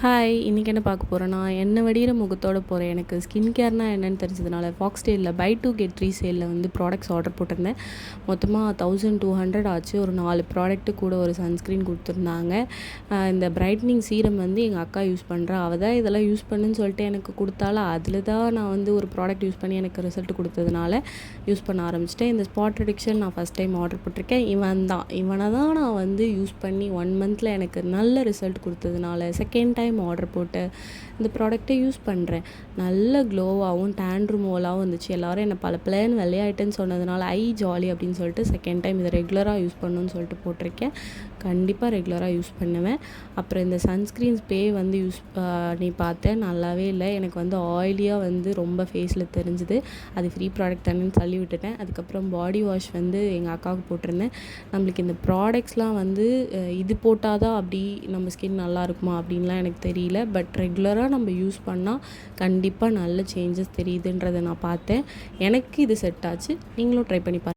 Hi! இன்றைக்கி என்ன பார்க்க போகிறோன்னா, எண்ணெய் வடிகிற முகத்தோட போகிறேன். எனக்கு ஸ்கின் கேர்னால் என்னென்னு தெரிஞ்சதுனால ஃபாக்ஸ்டெயிலில் பை 2 கெட் 3 சேலில் வந்து ப்ராடக்ட்ஸ் ஆர்டர் போட்டிருந்தேன். மொத்தமாக 1200 ஆச்சு. ஒரு 4 ப்ராடக்ட்டு கூட ஒரு சன்ஸ்க்ரீன் கொடுத்துருந்தாங்க. இந்த பிரைட்னிங் சீரம் வந்து எங்கள் அக்கா யூஸ் பண்ணுறா. அவள் தான் இதெல்லாம் யூஸ் பண்ணுன்னு சொல்லிட்டு எனக்கு கொடுத்தாலும் அதில் தான் நான் வந்து ஒரு ப்ராடக்ட் யூஸ் பண்ணி எனக்கு ரிசல்ட் கொடுத்ததுனால யூஸ் பண்ண ஆரம்பிச்சிட்டேன். இந்த ஸ்பாட் ரிடக்ஷன் நான் ஃபஸ்ட் டைம் ஆர்டர் போட்டிருக்கேன். இவனை தான் நான் வந்து யூஸ் பண்ணி 1 மந்தில் எனக்கு நல்ல ரிசல்ட் கொடுத்ததுனால செகண்ட் டைம் ஆர்டர் போட்டு இந்த ப்ராடக்ட்டை யூஸ் பண்ணுறேன். நல்ல க்ளோவாகவும் டேன் ரிமூவலாகவும் இருந்துச்சு. எல்லோரும் என்னை பளபளன்னு வெள்ளையாயிட்டேன்னு சொன்னதுனால ஜாலி அப்படின்னு சொல்லிட்டு செகண்ட் டைம் இதை ரெகுலராக யூஸ் பண்ணணும்னு சொல்லிட்டு போட்டிருக்கேன். கண்டிப்பாக ரெகுலராக யூஸ் பண்ணுவேன். அப்புறம் இந்த சன்ஸ்க்ரீன் ஸ்ப்ரே வந்து யூஸ் பண்ணி பார்த்தேன். நல்லாவே இல்லை. எனக்கு வந்து ஆயிலியாக வந்து ரொம்ப ஃபேஸில் தெரிஞ்சுது. அது ஃப்ரீ ப்ராடக்ட் தானேன்னு தள்ளி விட்டுட்டேன். அதுக்கப்புறம் பாடி வாஷ் வந்து எங்கள் அக்காவுக்கு போட்டிருந்தேன். நம்மளுக்கு இந்த ப்ராடக்ட்ஸ்லாம் வந்து இது போட்டால் தான் அப்படி நம்ம ஸ்கின் நல்லா இருக்குமா அப்படின்லாம் எனக்கு தெரியல. பட் ரெகுலராக நம்ம யூஸ் பண்ணால் கண்டிப்பாக நல்ல சேஞ்சஸ் தெரியுதுன்றதை நான் பார்த்தேன். எனக்கு இது செட் ஆச்சு. நீங்களும் ட்ரை பண்ணி பாருங்கள்.